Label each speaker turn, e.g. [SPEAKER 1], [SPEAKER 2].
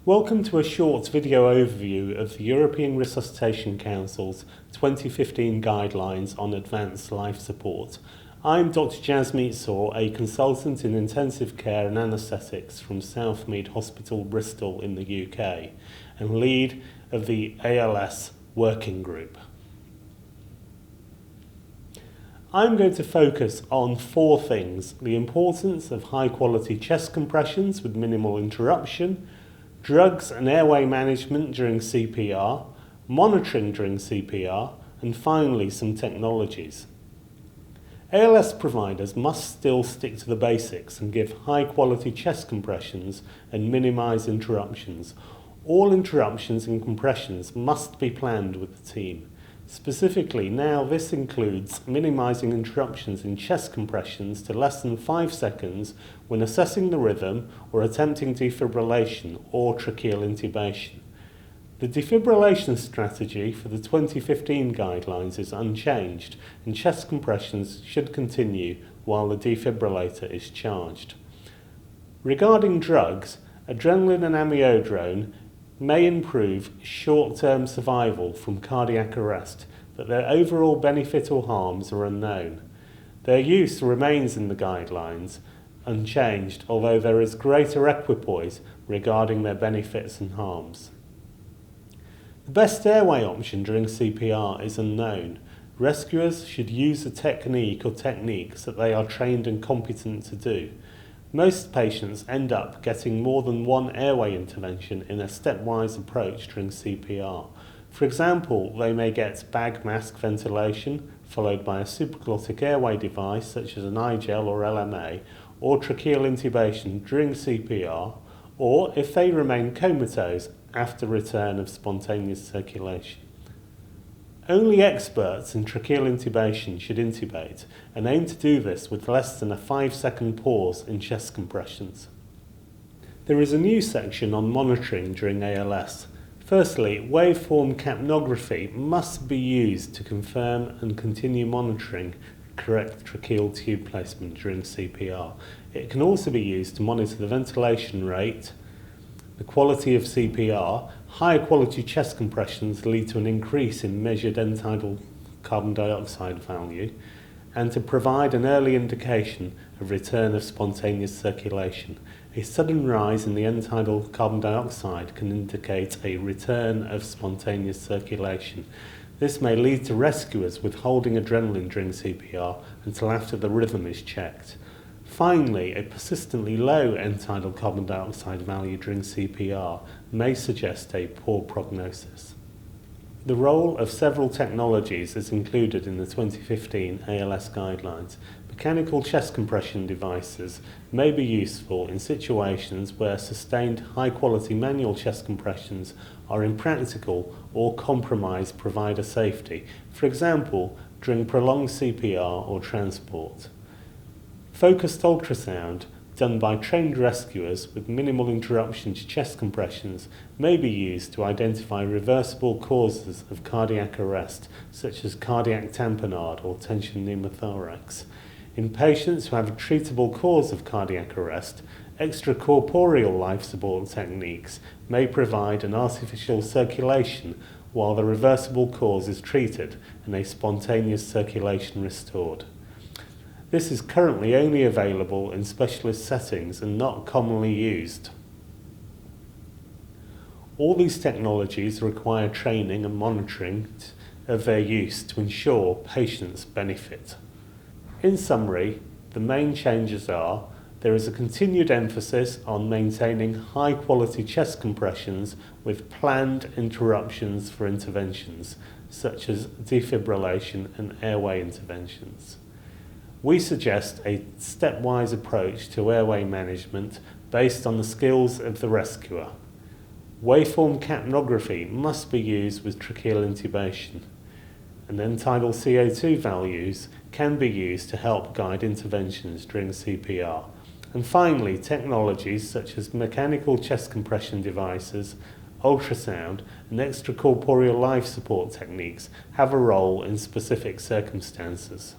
[SPEAKER 1] Welcome to a short video overview of the European Resuscitation Council's 2015 Guidelines on Advanced Life Support. I'm Dr. Jasmeet, SOAR, a consultant in intensive care and anaesthetics from Southmead Hospital, Bristol in the UK, and lead of the ALS Working Group. I'm going to focus on four things: the importance of high-quality chest compressions with minimal interruption, drugs and airway management during CPR, monitoring during CPR, and finally some technologies. ALS providers must still stick to the basics and give high-quality chest compressions and minimise interruptions. All interruptions and compressions must be planned with the team. Specifically, now this includes minimising interruptions in chest compressions to less than 5 seconds when assessing the rhythm or attempting defibrillation or tracheal intubation. The defibrillation strategy for the 2015 guidelines is unchanged, and chest compressions should continue while the defibrillator is charged. Regarding drugs, adrenaline and amiodarone may improve short-term survival from cardiac arrest, but their overall benefit or harms are unknown. Their use remains in the guidelines unchanged, although there is greater equipoise regarding their benefits and harms. The best airway option during CPR is unknown. Rescuers should use a technique or techniques that they are trained and competent to do. Most patients end up getting more than one airway intervention in a stepwise approach during CPR. For example, they may get bag mask ventilation, followed by a supraglottic airway device such as an iGel or LMA, or tracheal intubation during CPR, or if they remain comatose after return of spontaneous circulation. Only experts in tracheal intubation should intubate, and aim to do this with less than a 5-second pause in chest compressions. There is a new section on monitoring during ALS. Firstly, waveform capnography must be used to confirm and continue monitoring correct tracheal tube placement during CPR. It can also be used to monitor the ventilation rate, the quality of CPR. Higher quality chest compressions lead to an increase in measured end-tidal carbon dioxide value, and to provide an early indication of return of spontaneous circulation. A sudden rise in the end-tidal carbon dioxide can indicate a return of spontaneous circulation. This may lead to rescuers withholding adrenaline during CPR until after the rhythm is checked. Finally, a persistently low end-tidal carbon dioxide value during CPR may suggest a poor prognosis. The role of several technologies is included in the 2015 ALS guidelines. Mechanical chest compression devices may be useful in situations where sustained high-quality manual chest compressions are impractical or compromise provider safety, for example, during prolonged CPR or transport. Focused ultrasound, done by trained rescuers with minimal interruption to chest compressions, may be used to identify reversible causes of cardiac arrest, such as cardiac tamponade or tension pneumothorax. In patients who have a treatable cause of cardiac arrest, extracorporeal life support techniques may provide an artificial circulation while the reversible cause is treated and a spontaneous circulation restored. This is currently only available in specialist settings and not commonly used. All these technologies require training and monitoring of their use to ensure patients benefit. In summary, the main changes are: there is a continued emphasis on maintaining high-quality chest compressions with planned interruptions for interventions, such as defibrillation and airway interventions. We suggest a stepwise approach to airway management based on the skills of the rescuer. Waveform capnography must be used with tracheal intubation, and end-tidal CO2 values can be used to help guide interventions during CPR. And finally, technologies such as mechanical chest compression devices, ultrasound, and extracorporeal life support techniques have a role in specific circumstances.